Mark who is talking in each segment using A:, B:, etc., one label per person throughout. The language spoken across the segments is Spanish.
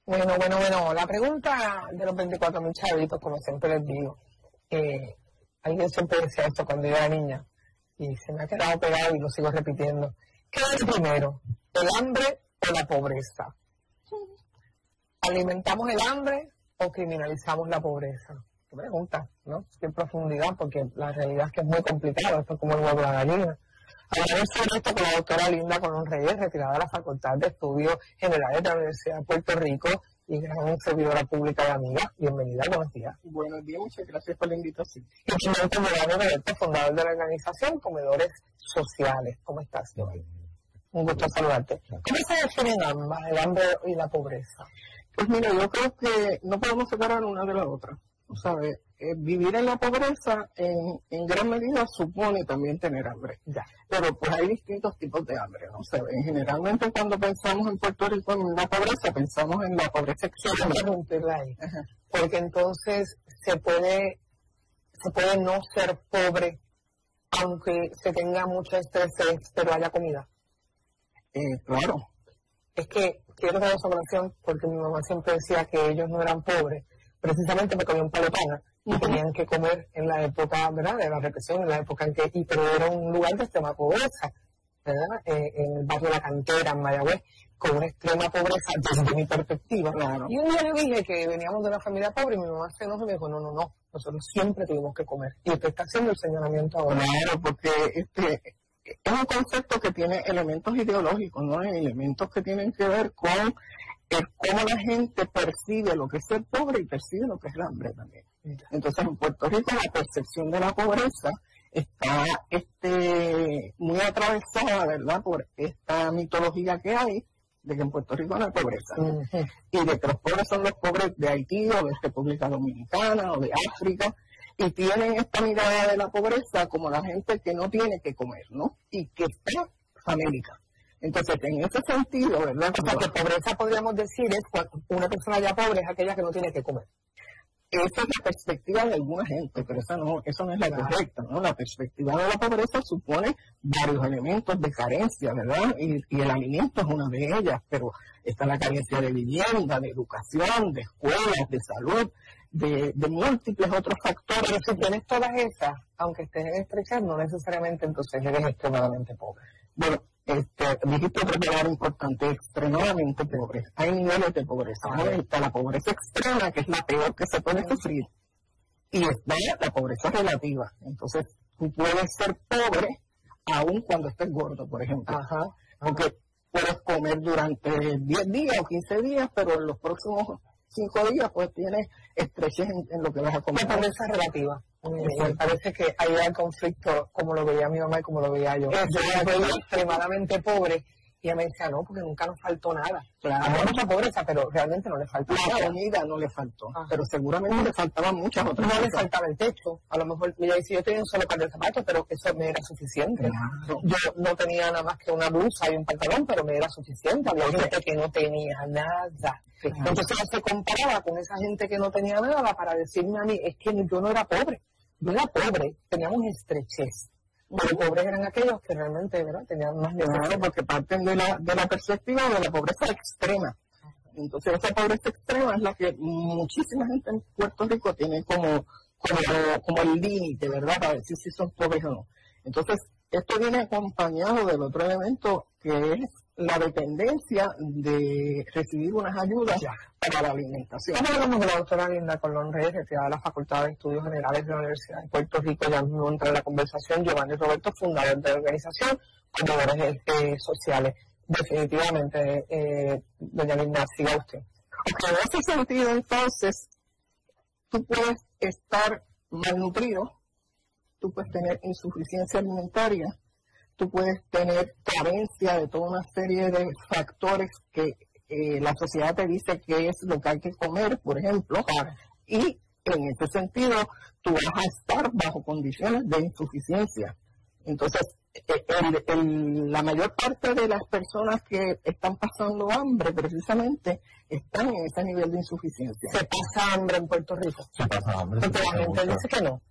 A: Bueno, la pregunta de los 24,000 chavitos, como siempre les digo, alguien siempre decía esto cuando yo era niña, y se me ha quedado pegado y lo sigo repitiendo. ¿Qué es primero, el hambre o la pobreza? ¿Alimentamos el hambre o criminalizamos la pobreza? Qué pregunta, ¿no? Qué profundidad, porque la realidad es que es muy complicado, esto es como el huevo de la gallina. Hablaremos sobre esto con la doctora Linda Colón Reyes, retirada de la Facultad de Estudios Generales de la Universidad de Puerto Rico y gran servidora pública y amiga. Bienvenida, buenos días.
B: Buenos días, muchas gracias por la invitación.
A: Y Clemente Morales Roberto, fundador de la organización Comedores Sociales. ¿Cómo estás, Joel? Un gusto saludarte. ¿Cómo se definen ambas, el hambre y la pobreza?
B: Pues mira, yo creo que no podemos separar una de la otra. ¿Sabes? Vivir en la pobreza en gran medida supone también tener hambre.
A: Ya.
B: Pero pues hay distintos tipos de hambre, ¿no? Generalmente cuando pensamos en Puerto Rico en la pobreza, pensamos en la pobreza extrema.
A: Porque entonces se puede no ser pobre aunque se tenga mucho estrés, pero haya comida.
B: Claro.
A: Es que quiero dar esa colación porque mi mamá siempre decía que ellos no eran pobres, precisamente porque comían palo pana y tenían que comer en la época, ¿verdad?, de la represión, en la época en que, pero era un lugar de extrema pobreza, ¿verdad?, en el barrio La Cantera, en Mayagüez, con una extrema pobreza desde mi perspectiva.
B: Claro.
A: Y un día yo dije que veníamos de una familia pobre y mi mamá se enojó y me dijo, no, nosotros siempre tuvimos que comer. Y usted está haciendo el señalamiento ahora.
B: Claro, porque es un concepto que tiene elementos ideológicos, ¿no? Elementos que tienen que ver con cómo la gente percibe lo que es ser pobre y percibe lo que es el hambre también. Entonces, en Puerto Rico la percepción de la pobreza está muy atravesada, ¿verdad?, por esta mitología que hay de que en Puerto Rico no hay pobreza, ¿no? Y de que los pobres son los pobres de Haití o de República Dominicana o de África, y tienen esta mirada de la pobreza como la gente que no tiene que comer, ¿no? Y que está famélica. Entonces, en ese sentido, ¿verdad?
A: O sea, que pobreza podríamos decir es una persona ya pobre es aquella que no tiene que comer.
B: Esa es la perspectiva de alguna gente, pero eso no es la correcta, ¿no? La perspectiva de la pobreza supone varios elementos de carencia, ¿verdad? Y el alimento es una de ellas, pero está la carencia de vivienda, de educación, de escuelas, de salud, de múltiples otros factores.
A: Pero si tienes todas esas, aunque estés en estrechez, no necesariamente entonces eres extremadamente pobre.
B: Bueno, dijiste otra palabra importante, extremadamente pobre. Hay niveles de pobreza, ¿no? Está la pobreza extrema, que es la peor que se puede sufrir, y está la pobreza relativa. Entonces, tú puedes ser pobre aun cuando estés gordo, por ejemplo. Aunque puedes comer durante 10 días o 15 días, pero en los próximos 5 días pues tienes estrechez en lo que vas a comer.
A: La pobreza relativa. Me parece que ahí hay conflicto, como lo veía mi mamá y como lo veía yo. Yo era extremadamente pobre y ella me decía, no, porque nunca nos faltó nada.
B: Claro.
A: Había mucha pobreza, pero realmente no le faltó nada.
B: La comida no le faltó, pero seguramente le faltaban muchas otras cosas.
A: No le faltaba el techo. A lo mejor, ella decía, yo tenía un solo par de zapatos, pero eso me era suficiente.
B: Claro.
A: Yo no tenía nada más que una blusa y un pantalón, pero me era suficiente. Había gente que no tenía nada. Entonces se comparaba con esa gente que no tenía nada para decirme a mí, es que yo no era pobre. Yo era pobre, teníamos estrechez. Los pobres eran aquellos que realmente, ¿verdad?, tenían más necesidades.
B: Porque parten de la perspectiva de la pobreza extrema. Entonces esa pobreza extrema es la que muchísima gente en Puerto Rico tiene como el límite, ¿verdad?, para decir si son pobres o no. Entonces esto viene acompañado del otro elemento que es la dependencia de recibir unas ayudas para la alimentación.
A: Estamos hablando de la doctora Linda Colón Reyes, retirada de la Facultad de Estudios Generales de la Universidad de Puerto Rico. Ya mismo entra en la conversación Giovanni Roberto, fundador de la organización Comedores Sociales. Definitivamente, doña Linda, siga usted.
B: Okay, en ese sentido, entonces, tú puedes estar malnutrido, tú puedes tener insuficiencia alimentaria, tú puedes tener carencia de toda una serie de factores que la sociedad te dice que es lo que hay que comer, por ejemplo, y en ese sentido tú vas a estar bajo condiciones de insuficiencia. Entonces, la mayor parte de las personas que están pasando hambre precisamente están en ese nivel de insuficiencia.
A: ¿Se pasa hambre en Puerto Rico?
C: Se pasa hambre.
A: Porque la gente dice que no.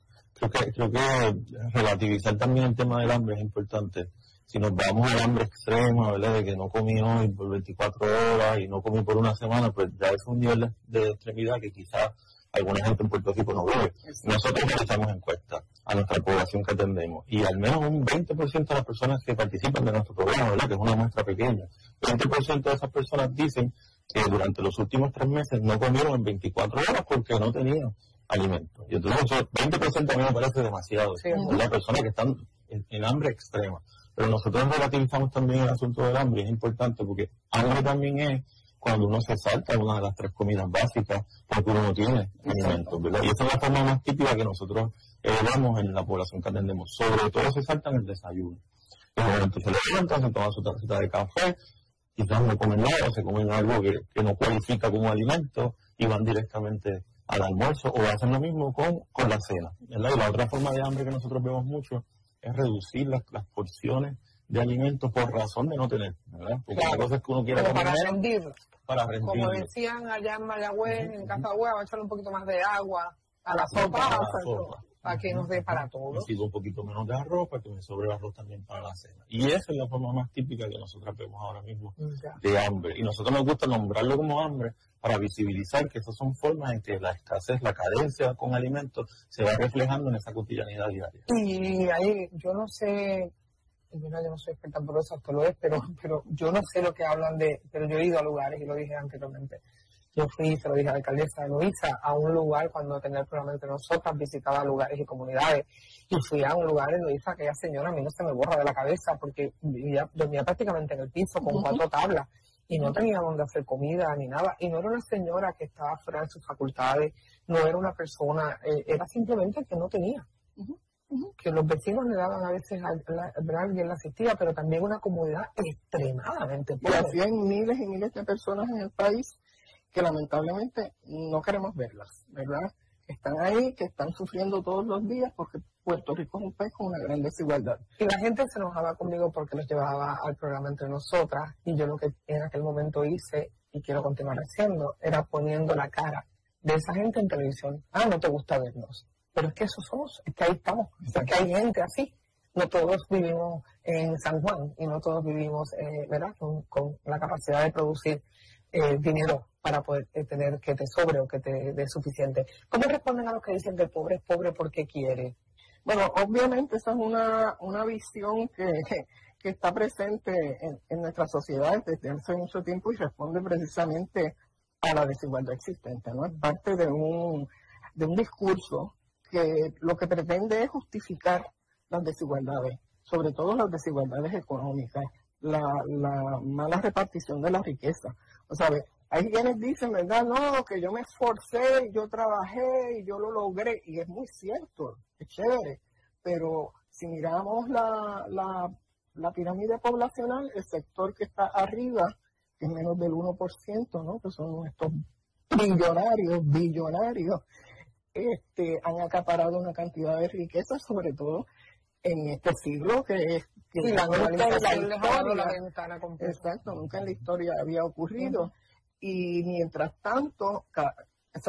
C: Creo que relativizar también el tema del hambre es importante. Si nos vamos al hambre extrema, ¿verdad? De que no comí hoy por 24 horas y no comí por una semana, pues ya es un nivel de extremidad que quizás alguna gente en Puerto Rico no ve. Nosotros realizamos encuestas a nuestra población que atendemos y al menos un 20% de las personas que participan de nuestro programa, ¿verdad? Que es una muestra pequeña, 20% de esas personas dicen que durante los últimos 3 meses no comieron en 24 horas porque no tenían alimento. Y entonces, 20% a mí me parece demasiado. Sí, las personas que están en hambre extrema. Pero nosotros relativizamos también el asunto del hambre, es importante porque hambre también es cuando uno se salta una de las 3 comidas básicas porque uno no tiene alimentos, ¿verdad? Y esa es la forma más típica que nosotros damos en la población que atendemos. Sobre todo se saltan el desayuno. En el momento se levantan, se toman su tacita de café, quizás no comen nada, se comen algo que no cualifica como alimento y van directamente al almuerzo o hacen lo mismo con la cena, ¿verdad? Y la otra forma de hambre que nosotros vemos mucho es reducir las porciones de alimentos por razón de no tener, ¿verdad? Porque la cosa es que uno quiere comer
A: para rendir. Como decían allá en Mayagüez, en Casa Hueva, va a echarle un poquito más de agua a la sopa, para que nos dé para todo.
C: Necesito un poquito menos de arroz para que me sobre el arroz también para la cena. Y esa es la forma más típica que nosotros vemos ahora mismo de hambre. Y nosotros nos gusta nombrarlo como hambre para visibilizar que esas son formas en que la escasez, la carencia con alimentos se va reflejando en esa cotidianidad diaria.
A: Y ahí, yo no sé, yo no soy experta por eso, esto lo es, pero yo no sé lo que hablan pero yo he ido a lugares y lo dije anteriormente. Yo fui, se lo dije a la alcaldesa de Loíza, a un lugar cuando tenía el programa Entre Nosotras, visitaba lugares y comunidades, y fui a un lugar en Loíza, aquella señora a mí no se me borra de la cabeza, porque dormía prácticamente en el piso con 4 tablas, y no tenía donde hacer comida ni nada, y no era una señora que estaba fuera de sus facultades, no era una persona, era simplemente que no tenía. Que los vecinos le daban a veces alguien la asistía, pero también una comunidad extremadamente pobre.
B: Y así hay miles y miles de personas en el país que lamentablemente no queremos verlas, ¿verdad? Que están ahí, que están sufriendo todos los días porque Puerto Rico es un país con una gran desigualdad.
A: Y la gente se enojaba conmigo porque los llevaba al programa Entre Nosotras, y yo lo que en aquel momento hice, y quiero continuar haciendo, era poniendo la cara de esa gente en televisión. No te gusta vernos. Pero es que eso somos, es que ahí estamos, es que hay gente así. No todos vivimos en San Juan y no todos vivimos, ¿verdad? Con la capacidad de producir dinero para poder tener que te sobre o que te dé suficiente. ¿Cómo responden a los que dicen que el pobre es pobre porque quiere?
B: Bueno, obviamente esa es una visión que está presente en nuestra sociedad desde hace mucho tiempo y responde precisamente a la desigualdad existente, ¿no? Es parte de un discurso que lo que pretende es justificar las desigualdades, sobre todo las desigualdades económicas, la mala repartición de la riqueza. O sea, hay quienes dicen, ¿verdad? No, que yo me esforcé, yo trabajé y yo lo logré, y es muy cierto, es chévere, pero si miramos la pirámide poblacional, el sector que está arriba, que es menos del 1%, ¿no? Que son estos billonarios, han acaparado una cantidad de riqueza, sobre todo en este siglo que es
A: la ventana completa.
B: Exacto, nunca en la historia había ocurrido. Y mientras tanto,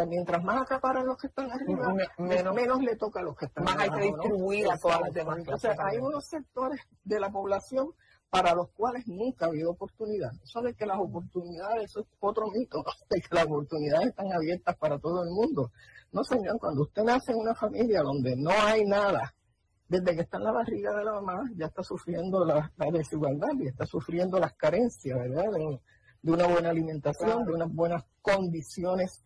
B: mientras más acaparan los que están arriba, menos le toca a los que están
A: abajo. Más hay que distribuir a todas las demás.
B: O sea, hay unos sectores de la población para los cuales nunca ha habido oportunidad. Eso de que las oportunidades, eso es otro mito, de que las oportunidades están abiertas para todo el mundo. No, señor, cuando usted nace en una familia donde no hay nada, desde que está en la barriga de la mamá, ya está sufriendo la desigualdad y está sufriendo las carencias, ¿verdad? De una buena alimentación, de unas buenas condiciones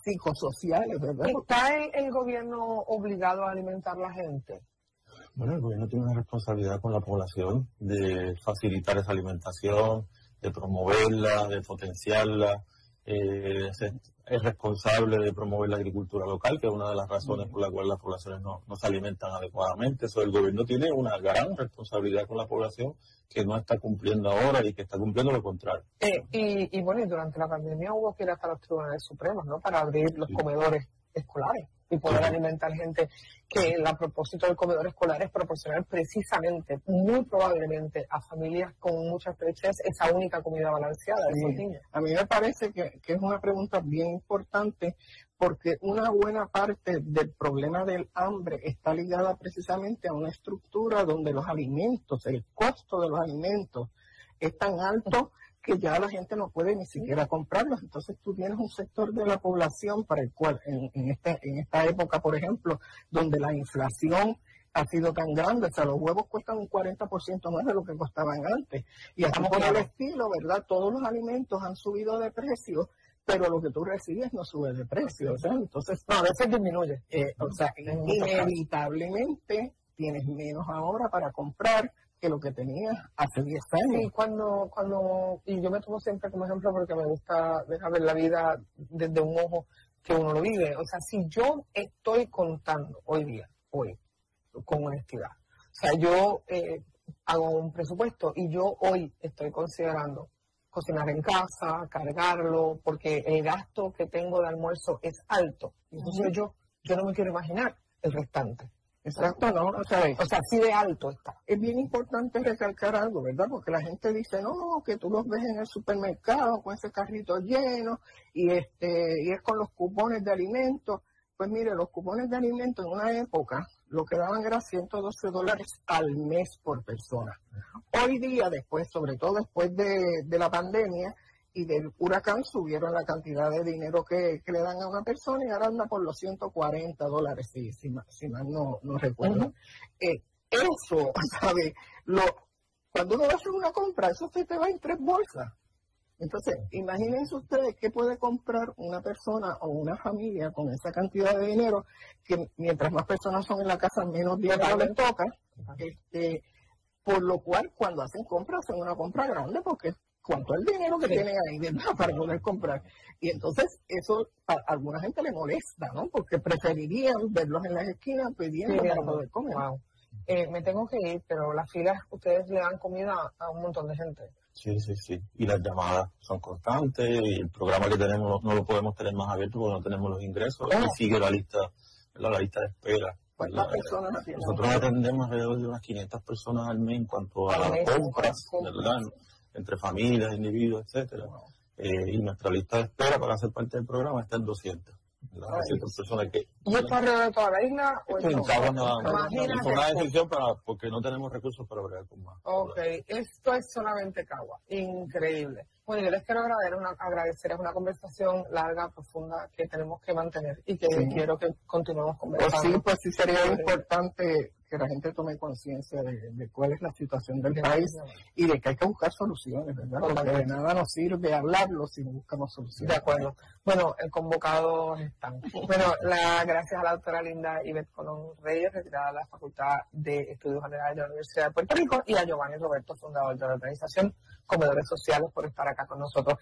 B: psicosociales, ¿verdad?
A: ¿Está el gobierno obligado a alimentar a la gente?
C: Bueno, el gobierno tiene una responsabilidad con la población de facilitar esa alimentación, de promoverla, de potenciarla. Es responsable de promover la agricultura local, que es una de las razones por las cuales las poblaciones no se alimentan adecuadamente. El gobierno tiene una gran responsabilidad con la población que no está cumpliendo ahora y que está cumpliendo lo contrario.
A: Y bueno, y durante la pandemia hubo que ir hasta los tribunales supremos, ¿no? Para abrir los comedores escolares. y poder alimentar gente, que el propósito del comedor escolar es proporcionar precisamente, muy probablemente, a familias con mucha estrechez esa única comida balanceada de esos niños.
B: A mí me parece que es una pregunta bien importante, porque una buena parte del problema del hambre está ligada precisamente a una estructura donde los alimentos, el costo de los alimentos es tan alto que ya la gente no puede ni siquiera comprarlos. Entonces tú tienes un sector de la población para el cual en esta época, por ejemplo, donde la inflación ha sido tan grande, o sea, los huevos cuestan un 40% más de lo que costaban antes. Y así por el estilo, ¿verdad? Todos los alimentos han subido de precio, pero lo que tú recibes no sube de precio, o sea, entonces
A: a veces disminuye.
B: O sea, inevitablemente tienes menos ahora para comprar que lo que tenías hace 10 años.
A: Sí, y yo me tomo siempre como ejemplo porque me gusta dejar ver la vida desde un ojo que uno lo vive. O sea, si yo estoy contando hoy, con honestidad, o sea, yo hago un presupuesto y yo hoy estoy considerando cocinar en casa, cargarlo, porque el gasto que tengo de almuerzo es alto. Entonces yo no me quiero imaginar el restante.
B: Exacto, ¿no? O sea,
A: así de alto está.
B: Es bien importante recalcar algo, ¿verdad? Porque la gente dice, no, que tú los ves en el supermercado con ese carrito lleno y es con los cupones de alimentos. Pues mire, los cupones de alimentos en una época lo que daban era $112 al mes por persona. Hoy día, sobre todo después de la pandemia y del huracán, subieron la cantidad de dinero que le dan a una persona y ahora anda por los $140, si mal no recuerdo. Eso, ¿sabe? Cuando uno va a hacer una compra, eso te va en 3 bolsas. Entonces, imagínense ustedes qué puede comprar una persona o una familia con esa cantidad de dinero, que mientras más personas son en la casa, menos dinero les toca. Por lo cual, cuando hacen una compra grande, porque cuánto es el dinero que tienen ahí, ¿verdad? Para poder comprar. Y entonces, eso a alguna gente le molesta, ¿no? Porque preferirían verlos en las esquinas pidiendo para poder comer.
A: Wow. Me tengo que ir, pero las filas, ustedes le dan comida a un montón de gente.
C: Sí. Y las llamadas son constantes, y el programa que tenemos no lo podemos tener más abierto porque no tenemos los ingresos. Y sigue la lista de espera.
B: ¿Cuántas personas
C: Nosotros atendemos alrededor de unas 500 personas al mes en cuanto a compras, ¿verdad? Entre familias, individuos, etcétera. Y nuestra lista de espera para ser parte del programa está en 200. Personas que,
A: ¿y esto alrededor de toda la isla? ¿O
C: en Cagua nada más?
A: Imagínate.
C: Es una decisión porque no tenemos recursos para bregar con más.
A: Ok, esto es solamente Cagua. Increíble. Bueno, yo les quiero agradecer, es una conversación larga, profunda, que tenemos que mantener y que quiero que continuemos conversando.
B: Pues sí sería importante que la gente tome conciencia de cuál es la situación del país y de que hay que buscar soluciones, ¿verdad? Porque de nada nos sirve hablarlo si no buscamos soluciones.
A: De acuerdo. Bueno, el convocado están. Bueno, gracias a la doctora Linda Ivette Colón Reyes, retirada de la Facultad de Estudios Generales de la Universidad de Puerto Rico, y a Giovanni Roberto, fundador de la organización Comedores Sociales, por estar acá con nosotros.